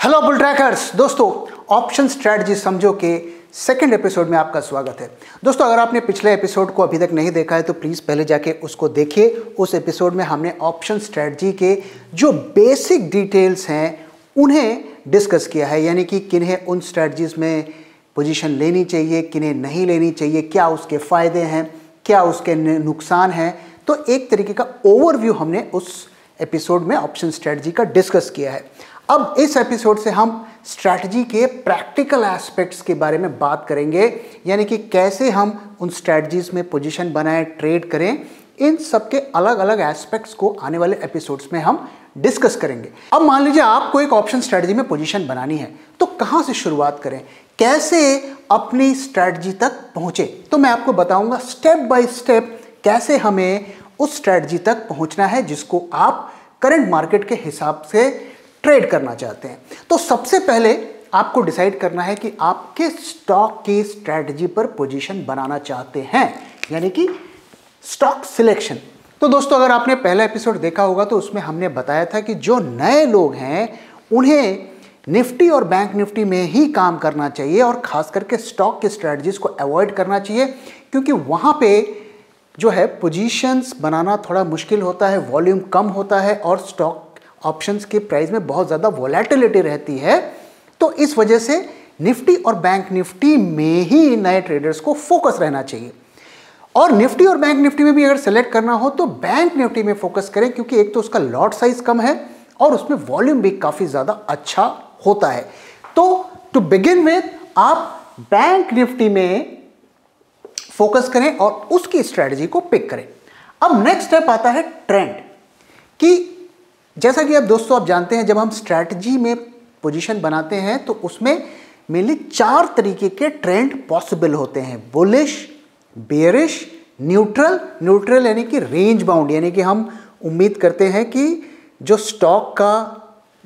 Hello bull trackers दोस्तों, option strategy समझो के सेकंड एपिसोड में आपका स्वागत है। दोस्तों, अगर आपने पिछले एपिसोड को अभी तक नहीं देखा है तो प्लीज़ पहले जाके उसको देखिए। उस एपिसोड में हमने ऑप्शन स्ट्रैटेजी के जो बेसिक डिटेल्स हैं उन्हें डिस्कस किया है, यानी कि किन्हें उन स्ट्रैटेजीज में पोजीशन लेनी चाहिए, किन्हें नहीं लेनी चाहिए, क्या उसके फ़ायदे हैं, क्या उसके नुकसान हैं। तो एक तरीके का ओवरव्यू हमने उस एपिसोड में ऑप्शन स्ट्रैटेजी का डिस्कस किया है। अब इस एपिसोड से हम स्ट्रैटेजी के प्रैक्टिकल एस्पेक्ट्स के बारे में बात करेंगे, यानी कि कैसे हम उन स्ट्रैटेजीज में पोजीशन बनाएं, ट्रेड करें। इन सब के अलग अलग एस्पेक्ट्स को आने वाले एपिसोड्स में हम डिस्कस करेंगे। अब मान लीजिए आपको एक ऑप्शन स्ट्रैटेजी में पोजीशन बनानी है, तो कहां से शुरुआत करें, कैसे अपनी स्ट्रैटेजी तक पहुंचे। तो मैं आपको बताऊंगा स्टेप बाय स्टेप कैसे हमें उस स्ट्रैटेजी तक पहुंचना है जिसको आप करंट मार्केट के हिसाब से ट्रेड करना चाहते हैं। तो सबसे पहले आपको डिसाइड करना है कि आप किस स्टॉक की स्ट्रैटेजी पर पोजीशन बनाना चाहते हैं, यानी कि स्टॉक सिलेक्शन। तो दोस्तों, अगर आपने पहला एपिसोड देखा होगा तो उसमें हमने बताया था कि जो नए लोग हैं उन्हें निफ्टी और बैंक निफ्टी में ही काम करना चाहिए और खास करके स्टॉक की स्ट्रैटेजीज को अवॉइड करना चाहिए, क्योंकि वहां पे जो है पोजीशंस बनाना थोड़ा मुश्किल होता है, वॉल्यूम कम होता है और स्टॉक ऑप्शंस के प्राइस में बहुत ज़्यादा वोलेटिलिटी रहती है। तो इस वजह से निफ्टी और बैंक निफ्टी में ही नए ट्रेडर्स को फोकस रहना चाहिए। और निफ्टी और बैंक निफ्टी में भी अगर सेलेक्ट करना हो तो बैंक निफ्टी में फोकस करें, क्योंकि एक तो उसका लॉट साइज कम है और उसमें वॉल्यूम भी काफ़ी ज़्यादा अच्छा होता है। तो टू बिगिन विद आप बैंक निफ्टी में फोकस करें और उसकी स्ट्रैटेजी को पिक करें। अब नेक्स्ट स्टेप आता है ट्रेंड, कि जैसा कि दोस्तों आप जानते हैं, जब हम स्ट्रैटेजी में पोजीशन बनाते हैं तो उसमें मेनली 4 तरीके के ट्रेंड पॉसिबल होते हैं: बुलिश, बेयरिश, न्यूट्रल। न्यूट्रल यानी कि रेंज बाउंड, यानी कि हम उम्मीद करते हैं कि जो स्टॉक का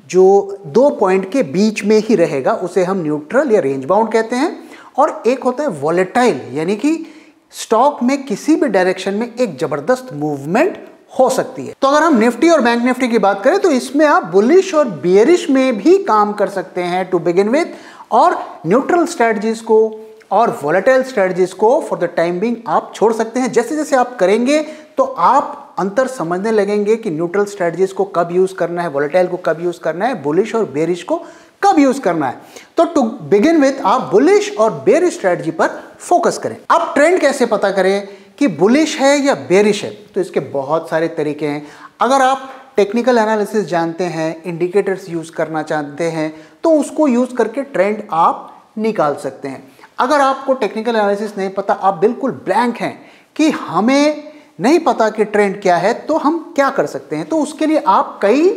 जो 2 पॉइंट के बीच में ही रहेगा उसे हम न्यूट्रल या रेंज बाउंड कहते हैं। और एक होता है वॉलेटाइल, यानी कि स्टॉक में किसी भी डायरेक्शन में एक जबरदस्त मूवमेंट हो सकती है। तो अगर हम निफ्टी और बैंक निफ्टी की बात करें तो इसमें आप बुलिश और बियरिश में भी काम कर सकते हैं टू बिगिन विद, और न्यूट्रल स्ट्रेटजीज को और वोलेटाइल स्ट्रेटजीज को फॉर द टाइम बीइंग आप छोड़ सकते हैं। जैसे जैसे आप करेंगे तो आप अंतर समझने लगेंगे कि न्यूट्रल स्ट्रेटजीज को कब यूज करना है, वोलेटाइल को कब यूज करना है, बुलिश और बेयरिश को कब यूज करना है। तो टू बिगिन विद आप बुलिश और बेयरिश स्ट्रेटजी पर फोकस करें। अब ट्रेंड कैसे पता करें कि बुलिश है या बेयरिश है, तो इसके बहुत सारे तरीके हैं। अगर आप टेक्निकल एनालिसिस जानते हैं, इंडिकेटर्स यूज करना चाहते हैं, तो उसको यूज करके ट्रेंड आप निकाल सकते हैं। अगर आपको टेक्निकल एनालिसिस नहीं पता, आप बिल्कुल ब्लैंक हैं कि हमें नहीं पता कि ट्रेंड क्या है, तो हम क्या कर सकते हैं। तो उसके लिए आप कई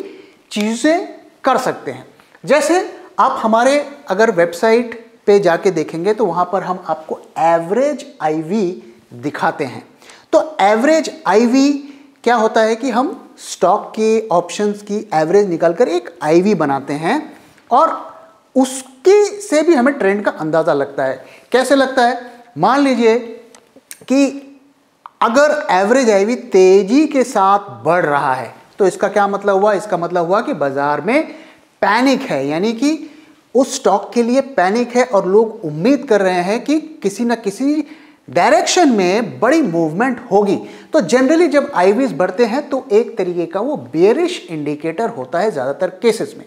चीजें कर सकते हैं। जैसे आप हमारे अगर वेबसाइट पे जाके देखेंगे तो वहां पर हम आपको एवरेज आईवी दिखाते हैं। तो एवरेज आईवी क्या होता है कि हम स्टॉक के ऑप्शंस की एवरेज निकालकर एक आईवी बनाते हैं और उसके से भी हमें ट्रेंड का अंदाजा लगता है। कैसे लगता है? मान लीजिए कि अगर एवरेज आईवी तेजी के साथ बढ़ रहा है तो इसका क्या मतलब हुआ? इसका मतलब हुआ कि बाजार में पैनिक है, यानी कि उस स्टॉक के लिए पैनिक है और लोग उम्मीद कर रहे हैं कि किसी ना किसी डायरेक्शन में बड़ी मूवमेंट होगी। तो जनरली जब आईवीज बढ़ते हैं तो एक तरीके का वो बेयरिश इंडिकेटर होता है ज्यादातर केसेस में।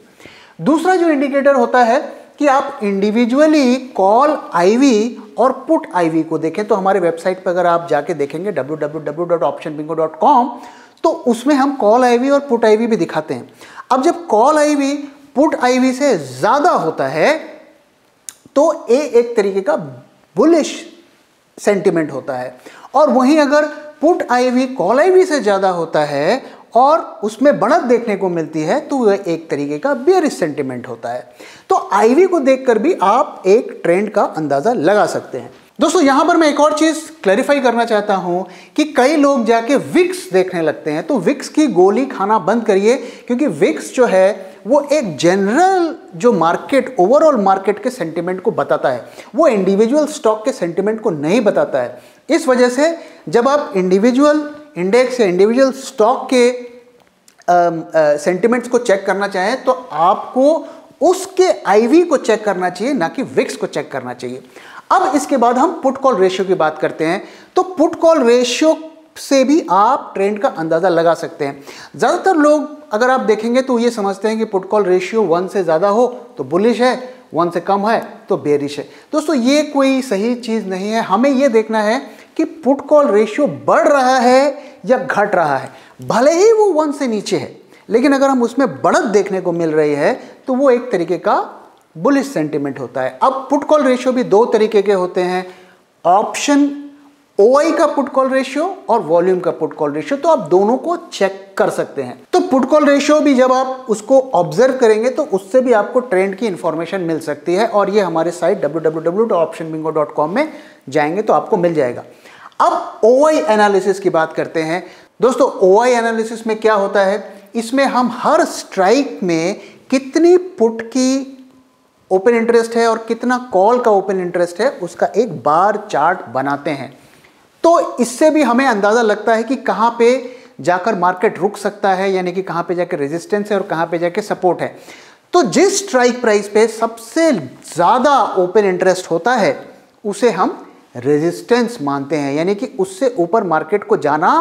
दूसरा जो इंडिकेटर होता है कि आप इंडिविजुअली कॉल आईवी और पुट आईवी को देखें। तो हमारे वेबसाइट पर अगर आप जाके देखेंगे www.optionbingo.com, तो उसमें हम कॉल आईवी और पुट आईवी भी दिखाते हैं। अब जब कॉल आईवी पुट आईवी से ज्यादा होता है तो एक तरीके का बुलिश सेंटिमेंट होता है, और वहीं अगर पुट आईवी कॉल आईवी से ज्यादा होता है और उसमें बढ़त देखने को मिलती है तो वह एक तरीके का बेयरिश सेंटिमेंट होता है। तो आईवी को देखकर भी आप एक ट्रेंड का अंदाजा लगा सकते हैं। दोस्तों, यहां पर मैं एक और चीज क्लैरिफाई करना चाहता हूं कि कई लोग जाके विक्स देखने लगते हैं। तो विक्स की गोली खाना बंद करिए, क्योंकि विक्स जो है वो एक जनरल जो मार्केट, ओवरऑल मार्केट के सेंटिमेंट को बताता है, वो इंडिविजुअल स्टॉक के सेंटिमेंट को नहीं बताता है। इस वजह से जब आप इंडिविजुअल इंडेक्स या इंडिविजुअल स्टॉक के सेंटिमेंट्स को चेक करना चाहें तो आपको उसके आईवी को चेक करना चाहिए, ना कि विक्स को चेक करना चाहिए। अब इसके बाद हम पुट कॉल रेशियो की बात करते हैं। तो पुट कॉल रेशियो से भी आप ट्रेंड का अंदाजा लगा सकते हैं। ज़्यादातर लोग अगर आप देखेंगे तो ये समझते हैं कि पुट कॉल रेशियो 1 से ज़्यादा हो तो बुलिश है, 1 से कम है तो बेरिश है। दोस्तों ये कोई सही चीज़ नहीं है। हमें ये देखना है कि पुट कॉल रेशियो बढ़ रहा है या घट रहा है। भले ही वो 1 से नीचे है, लेकिन अगर हम उसमें बढ़त देखने को मिल रही है तो वो एक तरीके का बुलिश सेंटिमेंट होता है। अब पुट कॉल रेशियो भी 2 तरीके के होते हैं, ऑप्शन OI का पुट कॉल रेशियो और वॉल्यूम का पुट कॉल रेशियो। तो आप दोनों को चेक कर सकते हैं। तो पुट कॉल रेशियो भी जब आप उसको ऑब्जर्व करेंगे तो उससे भी आपको ट्रेंड की इंफॉर्मेशन मिल सकती है, और ये हमारे साइट www.optionbingo.com में जाएंगे तो आपको मिल जाएगा। अब OI एनालिसिस की बात करते हैं। दोस्तों OI एनालिसिस में क्या होता है, इसमें हम हर स्ट्राइक में कितनी पुट की ओपन इंटरेस्ट है और कितना कॉल का ओपन इंटरेस्ट है उसका एक बार चार्ट बनाते हैं। तो इससे भी हमें अंदाज़ा लगता है कि कहाँ पे जाकर मार्केट रुक सकता है, यानी कि कहाँ पे जाकर रेजिस्टेंस है और कहाँ पे जाकर सपोर्ट है। तो जिस स्ट्राइक प्राइस पे सबसे ज़्यादा ओपन इंटरेस्ट होता है उसे हम रेजिस्टेंस मानते हैं, यानी कि उससे ऊपर मार्केट को जाना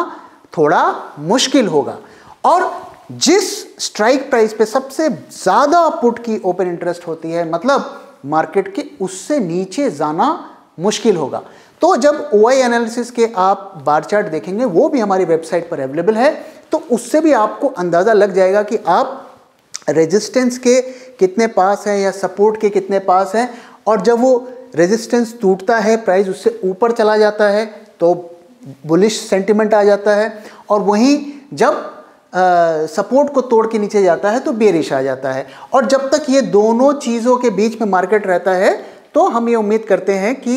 थोड़ा मुश्किल होगा। और जिस स्ट्राइक प्राइस पे सबसे ज़्यादा पुट की ओपन इंटरेस्ट होती है, मतलब मार्केट के उससे नीचे जाना मुश्किल होगा। तो जब OI एनालिसिस के आप बार चार्ट देखेंगे, वो भी हमारी वेबसाइट पर अवेलेबल है, तो उससे भी आपको अंदाज़ा लग जाएगा कि आप रेजिस्टेंस के कितने पास हैं या सपोर्ट के कितने पास हैं। और जब वो रेजिस्टेंस टूटता है, प्राइस उससे ऊपर चला जाता है तो बुलिश सेंटिमेंट आ जाता है, और वहीं जब सपोर्ट को तोड़ के नीचे जाता है तो बेरिश आ जाता है। और जब तक ये दोनों चीज़ों के बीच में मार्केट रहता है तो हम ये उम्मीद करते हैं कि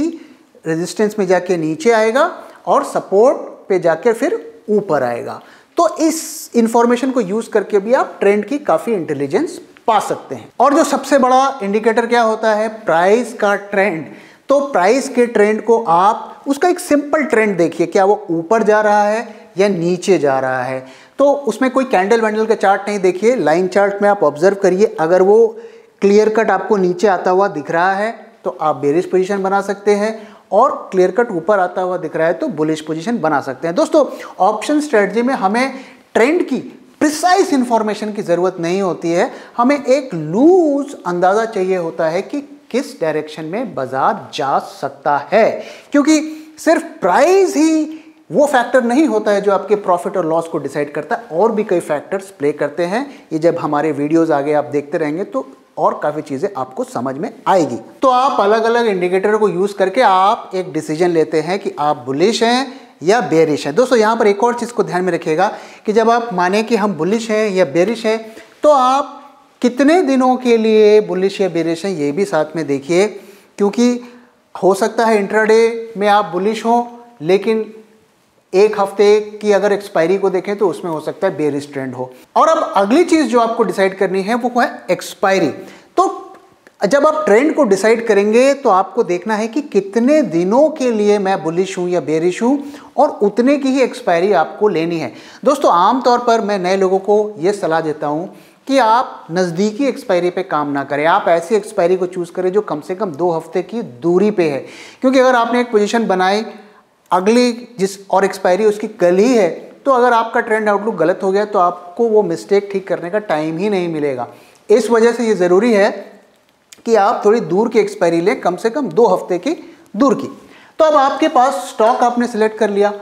रेजिस्टेंस में जाके नीचे आएगा और सपोर्ट पे जाके फिर ऊपर आएगा। तो इस इंफॉर्मेशन को यूज़ करके भी आप ट्रेंड की काफ़ी इंटेलिजेंस पा सकते हैं। और जो सबसे बड़ा इंडिकेटर क्या होता है, प्राइस का ट्रेंड। तो प्राइस के ट्रेंड को आप उसका एक सिंपल ट्रेंड देखिए, क्या वो ऊपर जा रहा है या नीचे जा रहा है। तो उसमें कोई कैंडल वैंडल का चार्ट नहीं देखिए, लाइन चार्ट में आप ऑब्जर्व करिए। अगर वो क्लियर कट आपको नीचे आता हुआ दिख रहा है तो आप बेरिश पोजीशन बना सकते हैं, और क्लियर कट ऊपर आता हुआ दिख रहा है तो बुलिश पोजीशन बना सकते हैं। दोस्तों ऑप्शन स्ट्रेटजी में हमें ट्रेंड की प्रिसाइज इंफॉर्मेशन की ज़रूरत नहीं होती है, हमें एक लूज अंदाज़ा चाहिए होता है कि किस डायरेक्शन में बाजार जा सकता है। क्योंकि सिर्फ प्राइस ही वो फैक्टर नहीं होता है जो आपके प्रॉफिट और लॉस को डिसाइड करता है, और भी कई फैक्टर्स प्ले करते हैं। ये जब हमारे वीडियोस आगे आप देखते रहेंगे तो और काफ़ी चीज़ें आपको समझ में आएगी। तो आप अलग अलग इंडिकेटर को यूज़ करके आप एक डिसीजन लेते हैं कि आप बुलिश हैं या बेरिश हैं। दोस्तों यहाँ पर एक और चीज़ को ध्यान में रखिएगा कि जब आप माने कि हम बुलिश हैं या बेरिश हैं तो आप कितने दिनों के लिए बुलिश या बेरिश हैं ये भी साथ में देखिए, क्योंकि हो सकता है इंट्राडे में आप बुलिश हों लेकिन एक हफ्ते की अगर एक्सपायरी को देखें तो उसमें हो सकता है बेरिश ट्रेंड हो। और अब अगली चीज़ जो आपको डिसाइड करनी है वो है एक्सपायरी। तो जब आप ट्रेंड को डिसाइड करेंगे तो आपको देखना है कि कितने दिनों के लिए मैं बुलिश हूँ या बेरिश हूँ, और उतने की ही एक्सपायरी आपको लेनी है। दोस्तों आमतौर पर मैं नए लोगों को ये सलाह देता हूँ कि आप नज़दीकी एक्सपायरी पे काम ना करें, आप ऐसी एक्सपायरी को चूज़ करें जो कम से कम 2 हफ्ते की दूरी पे है। क्योंकि अगर आपने एक पोजीशन बनाई, अगली जिस और एक्सपायरी उसकी कल ही है, तो अगर आपका ट्रेंड आउटलुक गलत हो गया तो आपको वो मिस्टेक ठीक करने का टाइम ही नहीं मिलेगा। इस वजह से ये ज़रूरी है कि आप थोड़ी दूर की एक्सपायरी लें, कम से कम 2 हफ्ते की दूर की। तो अब आपके पास स्टॉक आपने सिलेक्ट कर लिया,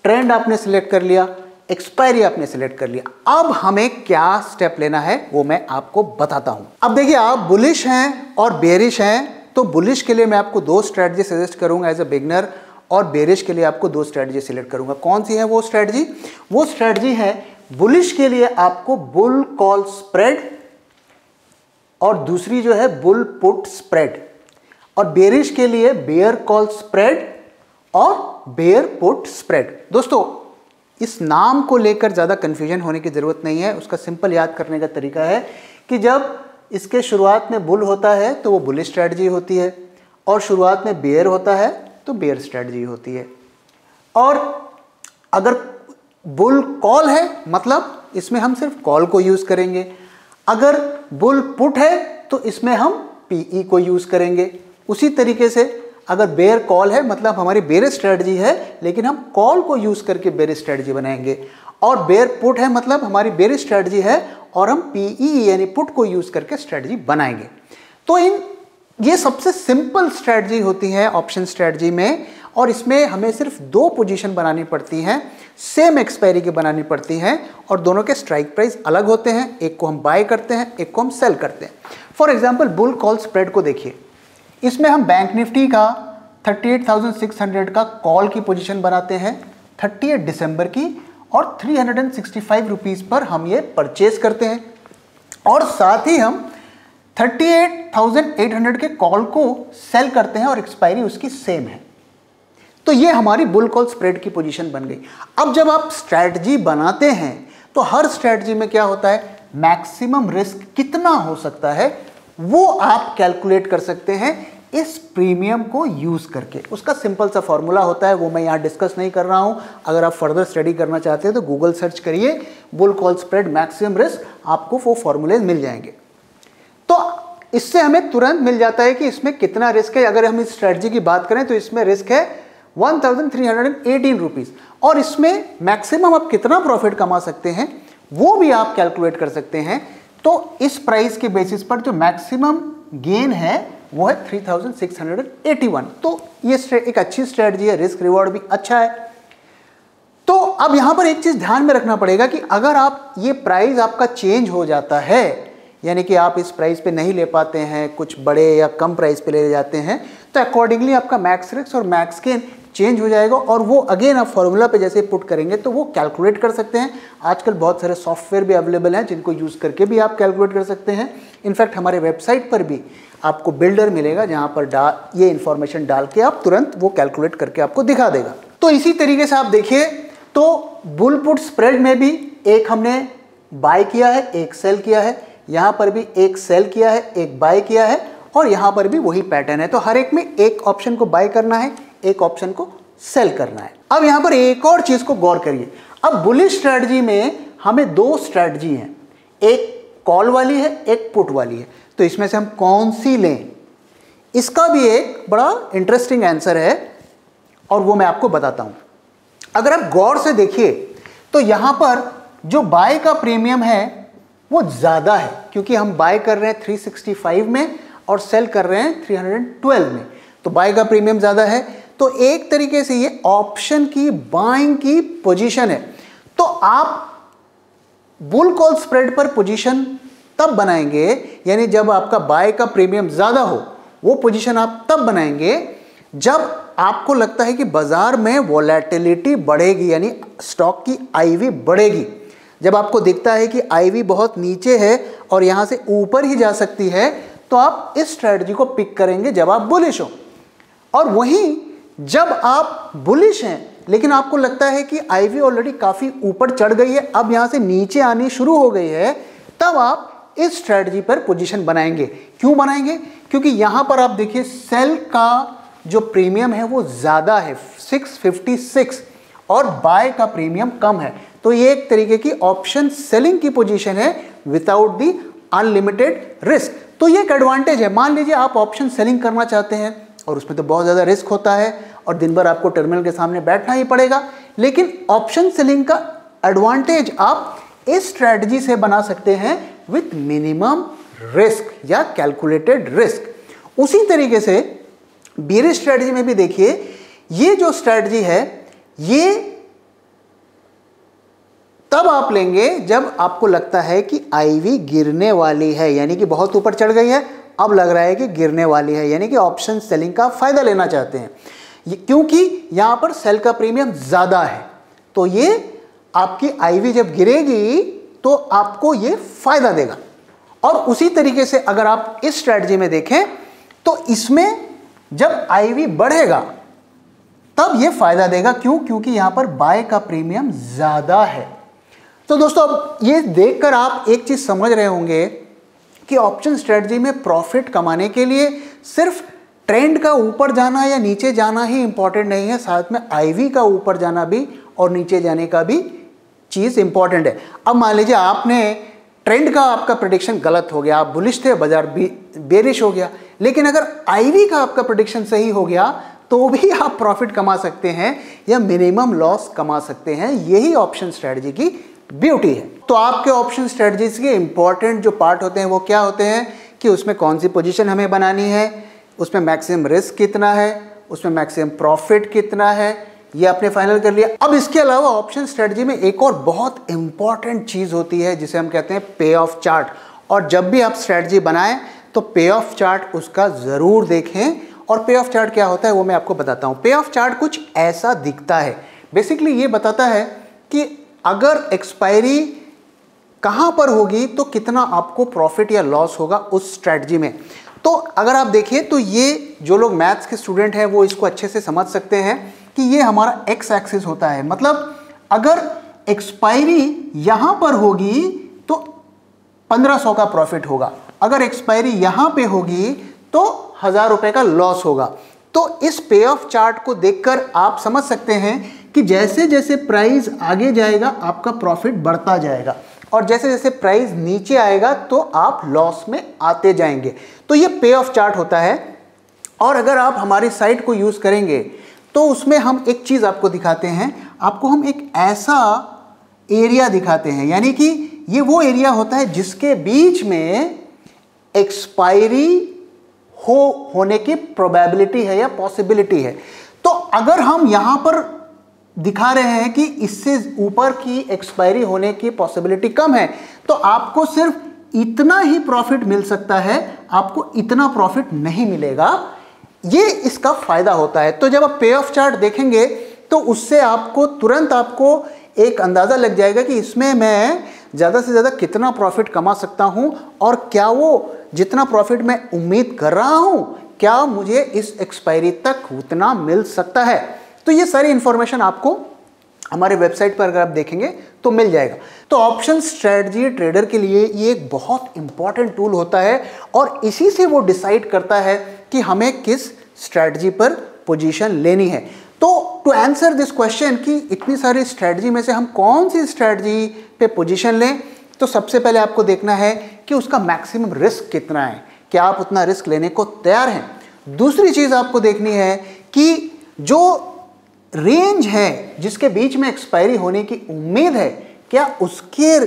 ट्रेंड आपने सिलेक्ट कर लिया, एक्सपायरी आपने सिलेक्ट कर लिया। अब हमें क्या स्टेप लेना है वो मैं आपको बताता हूं। अब देखिए, आप बुलिश हैं और बेरिश हैं, तो बुलिश के लिए मैं आपको 2 स्ट्रैटेजी सजेस्ट करूंगा एज अ बिगनर, और बेरिश के लिए आपको 2 स्ट्रैटेजी सिलेक्ट करूंगा। कौन सी है वो स्ट्रैटेजी? वो स्ट्रैटेजी है बुलिश के लिए आपको बुल कॉल स्प्रेड, और दूसरी जो है बुल पुट स्प्रेड, और बेरिश के लिए बेयर कॉल स्प्रेड और बेयर पुट स्प्रेड। दोस्तों इस नाम को लेकर ज़्यादा कन्फ्यूजन होने की ज़रूरत नहीं है। उसका सिंपल याद करने का तरीका है कि जब इसके शुरुआत में बुल होता है तो वो बुलिश स्ट्रैटेजी होती है, और शुरुआत में बेयर होता है तो बेयर स्ट्रैटेजी होती है। और अगर बुल कॉल है मतलब इसमें हम सिर्फ कॉल को यूज़ करेंगे, अगर बुल पुट है तो इसमें हम पीई को यूज़ करेंगे। उसी तरीके से अगर बेयर कॉल है मतलब हमारी बेयर स्ट्रेटजी है, लेकिन हम कॉल को यूज़ करके बेयर स्ट्रेटजी बनाएंगे। और बेयर पुट है मतलब हमारी बेयर स्ट्रेटजी है और हम पीई यानी पुट को यूज़ करके स्ट्रेटजी बनाएंगे। तो ये सबसे सिंपल स्ट्रेटजी होती है ऑप्शन स्ट्रेटजी में, और इसमें हमें सिर्फ 2 पोजीशन बनानी पड़ती हैं, सेम एक्सपायरी की बनानी पड़ती हैं, और दोनों के स्ट्राइक प्राइस अलग होते हैं। एक को हम बाय करते हैं, एक को हम सेल करते हैं। For example bull call spread को देखिए, इसमें हम बैंक निफ्टी का 38,600 का कॉल की पोजीशन बनाते हैं 30 दिसंबर की, और 365 रुपीज़ पर हम ये परचेज करते हैं, और साथ ही हम 38,800 के कॉल को सेल करते हैं और एक्सपायरी उसकी सेम है। तो ये हमारी बुल कॉल स्प्रेड की पोजीशन बन गई। अब जब आप स्ट्रैटेजी बनाते हैं तो हर स्ट्रैटेजी में क्या होता है, मैक्सिमम रिस्क कितना हो सकता है वो आप कैलकुलेट कर सकते हैं इस प्रीमियम को यूज करके। उसका सिंपल सा फॉर्मूला होता है, वो मैं यहाँ डिस्कस नहीं कर रहा हूँ। अगर आप फर्दर स्टडी करना चाहते हैं तो गूगल सर्च करिए bull call spread maximum risk, आपको वो फॉर्मूले मिल जाएंगे। तो इससे हमें तुरंत मिल जाता है कि इसमें कितना रिस्क है। अगर हम इस स्ट्रेटजी की बात करें तो इसमें रिस्क है 1318 रुपीज़, और इसमें मैक्सिमम आप कितना प्रॉफिट कमा सकते हैं वो भी आप कैलकुलेट कर सकते हैं। तो इस प्राइस के बेसिस पर जो मैक्सिमम गेन है वो है 3681। तो ये एक अच्छी स्ट्रेटजी है, रिस्क रिवॉर्ड भी अच्छा है। तो अब यहां पर एक चीज ध्यान में रखना पड़ेगा कि अगर आप ये प्राइस आपका चेंज हो जाता है, यानी कि आप इस प्राइस पे नहीं ले पाते हैं, कुछ बड़े या कम प्राइस पे ले जाते हैं, तो अकॉर्डिंगली आपका मैक्स रिस्क और मैक्स गेन चेंज हो जाएगा, और वो अगेन आप फॉर्मूला पे जैसे पुट करेंगे तो वो कैलकुलेट कर सकते हैं। आजकल बहुत सारे सॉफ्टवेयर भी अवेलेबल हैं जिनको यूज़ करके भी आप कैलकुलेट कर सकते हैं। इनफैक्ट हमारे वेबसाइट पर भी आपको बिल्डर मिलेगा जहाँ पर ये इन्फॉर्मेशन डाल के आप तुरंत वो कैलकुलेट करके आपको दिखा देगा। तो इसी तरीके से आप देखिए तो बुल पुट स्प्रेड में भी एक हमने बाय किया है, एक सेल किया है, यहाँ पर भी एक सेल किया है, एक बाय किया है, और यहाँ पर भी वही पैटर्न है। तो हर एक में एक ऑप्शन को बाय करना है, एक ऑप्शन को सेल करना है। अब यहाँ पर एक और चीज को गौर करिए। अब बुलिश स्ट्रेटजी में हमें 2 स्ट्रेटजी हैं, एक कॉल वाली है, एक पुट वाली है। तो इसमें से हम कौन सी लें, इसका भी एक बड़ा इंटरेस्टिंग आंसर है, और वो मैं आपको बताता हूं। अगर आप गौर से देखिए तो यहां पर जो बाय का प्रीमियम है वो ज्यादा है, क्योंकि हम बाय कर रहे हैं 365 में और सेल कर रहे हैं 312 में, तो बाय का प्रीमियम ज्यादा है। तो एक तरीके से ये ऑप्शन की बाइंग की पोजीशन है। तो आप बुल कॉल स्प्रेड पर पोजीशन तब बनाएंगे, यानी जब आपका बाय का प्रीमियम ज्यादा हो, वो पोजीशन आप तब बनाएंगे जब आपको लगता है कि बाजार में वोलेटिलिटी बढ़ेगी, यानी स्टॉक की आईवी बढ़ेगी। जब आपको दिखता है कि आईवी बहुत नीचे है और यहां से ऊपर ही जा सकती है, तो आप इस स्ट्रेटजी को पिक करेंगे जब आप बुलिश हो। और वहीं जब आप बुलिश हैं लेकिन आपको लगता है कि आईवी ऑलरेडी काफी ऊपर चढ़ गई है, अब यहां से नीचे आनी शुरू हो गई है, तब आप इस स्ट्रेटजी पर पोजीशन बनाएंगे। क्यों बनाएंगे? क्योंकि यहां पर आप देखिए सेल का जो प्रीमियम है वो ज्यादा है 656, और बाय का प्रीमियम कम है। तो ये एक तरीके की ऑप्शन सेलिंग की पोजीशन है विदाउट दी अनलिमिटेड रिस्क। तो ये एक एडवांटेज है। मान लीजिए आप ऑप्शन सेलिंग करना चाहते हैं और उसमें तो बहुत ज़्यादा रिस्क होता है और दिन भर आपको टर्मिनल के सामने बैठना ही पड़ेगा, लेकिन ऑप्शन सेलिंग का एडवांटेज आप इस स्ट्रैटेजी से बना सकते हैं विथ मिनिमम रिस्क या कैलकुलेटेड रिस्क। उसी तरीके से बेयरिश स्ट्रैटेजी में भी देखिए, ये जो स्ट्रैटेजी है ये तब आप लेंगे जब आपको लगता है कि आईवी गिरने वाली है, यानी कि बहुत ऊपर चढ़ गई है, अब लग रहा है कि गिरने वाली है, यानी कि ऑप्शन सेलिंग का फायदा लेना चाहते हैं, क्योंकि यहां पर सेल का प्रीमियम ज्यादा है। तो ये आपकी आईवी जब गिरेगी तो आपको ये फायदा देगा। और उसी तरीके से अगर आप इस स्ट्रैटेजी में देखें तो इसमें जब आईवी बढ़ेगा तब ये फायदा देगा। क्यों? क्योंकि यहां पर बाय का प्रीमियम ज्यादा है। तो दोस्तों अब ये देखकर आप एक चीज समझ रहे होंगे कि ऑप्शन स्ट्रेटजी में प्रॉफिट कमाने के लिए सिर्फ ट्रेंड का ऊपर जाना या नीचे जाना ही इंपॉर्टेंट नहीं है, साथ में आईवी का ऊपर जाना भी और नीचे जाने का भी चीज इंपॉर्टेंट है। अब मान लीजिए आपने ट्रेंड का आपका प्रेडिक्शन गलत हो गया, आप बुलिश थे, बाजार बेरिश हो गया, लेकिन अगर आईवी का आपका प्रेडिक्शन सही हो गया तो भी आप प्रॉफिट कमा सकते हैं या मिनिमम लॉस कमा सकते हैं। यही ऑप्शन स्ट्रेटजी की ब्यूटी है। तो आपके ऑप्शन स्ट्रेटजीज के इंपॉर्टेंट जो पार्ट होते हैं वो क्या होते हैं कि उसमें कौन सी पोजीशन हमें बनानी है, उसमें मैक्सिमम रिस्क कितना है, उसमें मैक्सिमम प्रॉफिट कितना है, ये आपने फाइनल कर लिया। अब इसके अलावा ऑप्शन स्ट्रेटजी में एक और बहुत इंपॉर्टेंट चीज होती है जिसे हम कहते हैं पे ऑफ चार्ट। और जब भी आप स्ट्रेटजी बनाएं तो पे ऑफ चार्ट उसका जरूर देखें। और पे ऑफ चार्ट क्या होता है वो मैं आपको बताता हूं। पे ऑफ चार्ट कुछ ऐसा दिखता है, बेसिकली ये बताता है कि अगर एक्सपायरी कहां पर होगी तो कितना आपको प्रॉफिट या लॉस होगा उस स्ट्रेटजी में। तो अगर आप देखिए तो ये जो लोग मैथ्स के स्टूडेंट हैं वो इसको अच्छे से समझ सकते हैं कि ये हमारा एक्स एक्सिस होता है। मतलब अगर एक्सपायरी यहां पर होगी तो 1500 का प्रॉफिट होगा, अगर एक्सपायरी यहां पे होगी तो 1000 रुपए का लॉस होगा। तो इस पे ऑफ चार्ट को देखकर आप समझ सकते हैं कि जैसे जैसे प्राइस आगे जाएगा आपका प्रॉफिट बढ़ता जाएगा और जैसे जैसे प्राइस नीचे आएगा तो आप लॉस में आते जाएंगे। तो ये पे ऑफ चार्ट होता है। और अगर आप हमारी साइट को यूज करेंगे तो उसमें हम एक चीज आपको दिखाते हैं, आपको हम एक ऐसा एरिया दिखाते हैं, यानी कि ये वो एरिया होता है जिसके बीच में एक्सपायरी होने की प्रोबेबिलिटी है या पॉसिबिलिटी है। तो अगर हम यहां पर दिखा रहे हैं कि इससे ऊपर की एक्सपायरी होने की पॉसिबिलिटी कम है तो आपको सिर्फ इतना ही प्रॉफिट मिल सकता है, आपको इतना प्रॉफिट नहीं मिलेगा। ये इसका फायदा होता है। तो जब आप पे ऑफ चार्ट देखेंगे तो उससे आपको तुरंत आपको एक अंदाजा लग जाएगा कि इसमें मैं ज़्यादा से ज़्यादा कितना प्रॉफिट कमा सकता हूं और क्या वो जितना प्रॉफिट मैं उम्मीद कर रहा हूं क्या मुझे इस एक्सपायरी तक उतना मिल सकता है। तो ये सारी इंफॉर्मेशन आपको हमारे वेबसाइट पर अगर आप देखेंगे तो मिल जाएगा। तो ऑप्शन स्ट्रेटजी ट्रेडर के लिए ये एक बहुत इंपॉर्टेंट टूल होता है और इसी से वो डिसाइड करता है कि हमें किस स्ट्रेटजी पर पोजीशन लेनी है। तो टू आंसर दिस क्वेश्चन कि इतनी सारी स्ट्रेटजी में से हम कौन सी स्ट्रेटजी पे पोजीशन लें, तो सबसे पहले आपको देखना है कि उसका मैक्सिमम रिस्क कितना है, क्या आप उतना रिस्क लेने को तैयार हैं। दूसरी चीज आपको देखनी है कि जो रेंज है जिसके बीच में एक्सपायरी होने की उम्मीद है क्या उसके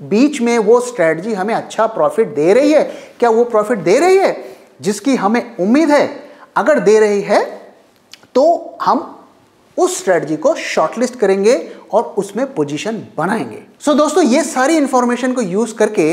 बीच में वो स्ट्रेटजी हमें अच्छा प्रॉफिट दे रही है, क्या वो प्रॉफिट दे रही है जिसकी हमें उम्मीद है। अगर दे रही है तो हम उस स्ट्रेटजी को शॉर्टलिस्ट करेंगे और उसमें पोजीशन बनाएंगे। सो दोस्तों ये सारी इंफॉर्मेशन को यूज करके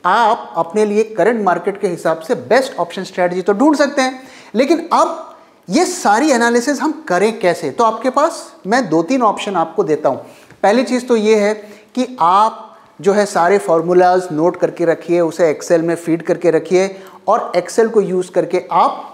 आप अपने लिए करंट मार्केट के हिसाब से बेस्ट ऑप्शन स्ट्रेटजी तो ढूंढ सकते हैं, लेकिन अब ये सारी एनालिसिस हम करें कैसे। तो आपके पास मैं 2-3 ऑप्शन आपको देता हूं। पहली चीज तो ये है कि आप जो है सारे फॉर्मूलाज नोट करके रखिए, उसे एक्सेल में फीड करके रखिए और एक्सेल को यूज करके आप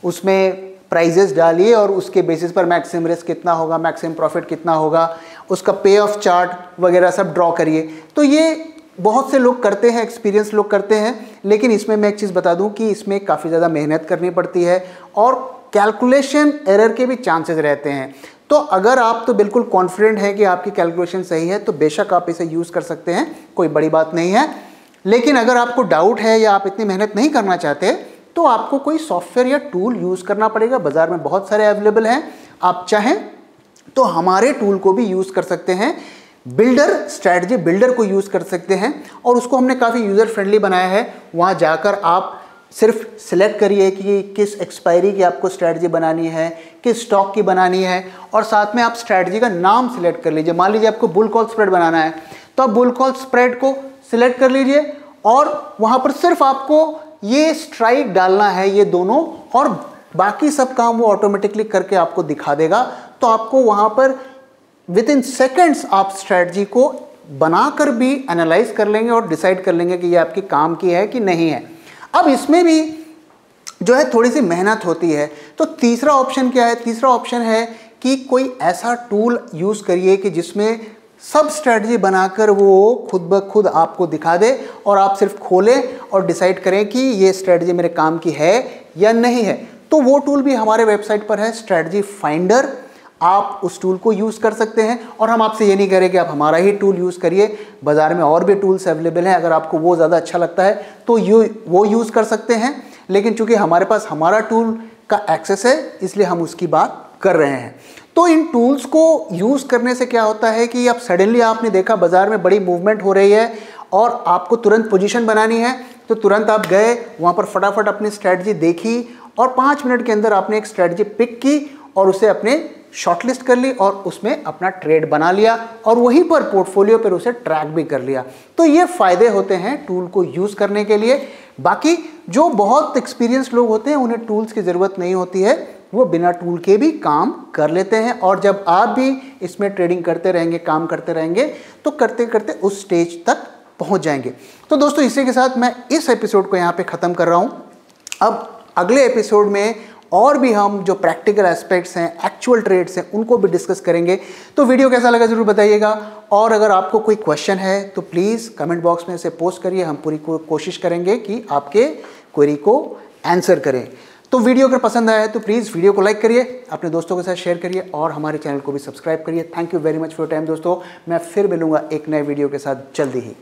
उसमें प्राइजेस डालिए और उसके बेसिस पर मैक्सिमम रिस्क कितना होगा, मैक्सिमम प्रॉफिट कितना होगा, उसका पे ऑफ चार्ट वगैरह सब ड्रॉ करिए। तो ये बहुत से लोग करते हैं, एक्सपीरियंस लोग करते हैं, लेकिन इसमें मैं एक चीज़ बता दूं कि इसमें काफ़ी ज़्यादा मेहनत करनी पड़ती है और कैलकुलेशन एरर के भी चांसेस रहते हैं। तो अगर आप तो बिल्कुल कॉन्फिडेंट हैं कि आपकी कैलकुलेशन सही है तो बेशक आप इसे यूज़ कर सकते हैं, कोई बड़ी बात नहीं है। लेकिन अगर आपको डाउट है या आप इतनी मेहनत नहीं करना चाहते तो आपको कोई सॉफ्टवेयर या टूल यूज़ करना पड़ेगा। बाजार में बहुत सारे अवेलेबल हैं, आप चाहें तो हमारे टूल को भी यूज़ कर सकते हैं। बिल्डर स्ट्रैटेजी बिल्डर को यूज़ कर सकते हैं और उसको हमने काफ़ी यूज़र फ्रेंडली बनाया है। वहाँ जाकर आप सिर्फ सिलेक्ट करिए कि किस एक्सपायरी की आपको स्ट्रैटेजी बनानी है, किस स्टॉक की बनानी है और साथ में आप स्ट्रैटेजी का नाम सिलेक्ट कर लीजिए। मान लीजिए आपको बुल कॉल स्प्रेड बनाना है तो आप बुल कॉल स्प्रेड को सिलेक्ट कर लीजिए और वहाँ पर सिर्फ आपको ये स्ट्राइक डालना है, ये दोनों, और बाकी सब काम वो ऑटोमेटिकली करके आपको दिखा देगा। तो आपको वहाँ पर विद इन सेकेंड्स आप स्ट्रैटेजी को बनाकर भी एनालाइज कर लेंगे और डिसाइड कर लेंगे कि ये आपकी काम की है कि नहीं है। अब इसमें भी जो है थोड़ी सी मेहनत होती है। तो तीसरा ऑप्शन क्या है? तीसरा ऑप्शन है कि कोई ऐसा टूल यूज़ करिए कि जिसमें सब स्ट्रैटेजी बनाकर वो खुद ब खुद आपको दिखा दे और आप सिर्फ खोलें और डिसाइड करें कि ये स्ट्रैटेजी मेरे काम की है या नहीं है। तो वो टूल भी हमारे वेबसाइट पर है, स्ट्रैटेजी फाइंडर। आप उस टूल को यूज़ कर सकते हैं। और हम आपसे ये नहीं कह रहे कि आप हमारा ही टूल यूज़ करिए, बाज़ार में और भी टूल्स अवेलेबल हैं, अगर आपको वो ज़्यादा अच्छा लगता है तो वो यूज़ कर सकते हैं। लेकिन चूंकि हमारे पास हमारा टूल का एक्सेस है इसलिए हम उसकी बात कर रहे हैं। तो इन टूल्स को यूज़ करने से क्या होता है कि अब सडनली आपने देखा बाज़ार में बड़ी मूवमेंट हो रही है और आपको तुरंत पोजीशन बनानी है, तो तुरंत आप गए वहाँ पर फटाफट अपनी स्ट्रैटेजी देखी और 5 मिनट के अंदर आपने एक स्ट्रैटेजी पिक की और उसे अपने शॉर्टलिस्ट कर ली और उसमें अपना ट्रेड बना लिया और वहीं पर पोर्टफोलियो पर उसे ट्रैक भी कर लिया। तो ये फ़ायदे होते हैं टूल को यूज़ करने के लिए। बाकी जो बहुत एक्सपीरियंस लोग होते हैं उन्हें टूल्स की ज़रूरत नहीं होती है, वो बिना टूल के भी काम कर लेते हैं। और जब आप भी इसमें ट्रेडिंग करते रहेंगे, काम करते रहेंगे, तो करते करते उस स्टेज तक पहुंच जाएंगे। तो दोस्तों इसी के साथ मैं इस एपिसोड को यहाँ पे ख़त्म कर रहा हूँ। अब अगले एपिसोड में और भी हम जो प्रैक्टिकल एस्पेक्ट्स हैं, एक्चुअल ट्रेड्स हैं, उनको भी डिस्कस करेंगे। तो वीडियो कैसा लगा ज़रूर बताइएगा और अगर आपको कोई क्वेश्चन है तो प्लीज़ कमेंट बॉक्स में इसे पोस्ट करिए। हम पूरी कोशिश करेंगे कि आपके क्वेरी को आंसर करें। तो वीडियो अगर पसंद आया है तो प्लीज़ वीडियो को लाइक करिए, अपने दोस्तों के साथ शेयर करिए और हमारे चैनल को भी सब्सक्राइब करिए। Thank you very much for your time दोस्तों। मैं फिर मिलूंगा एक नए वीडियो के साथ जल्दी ही।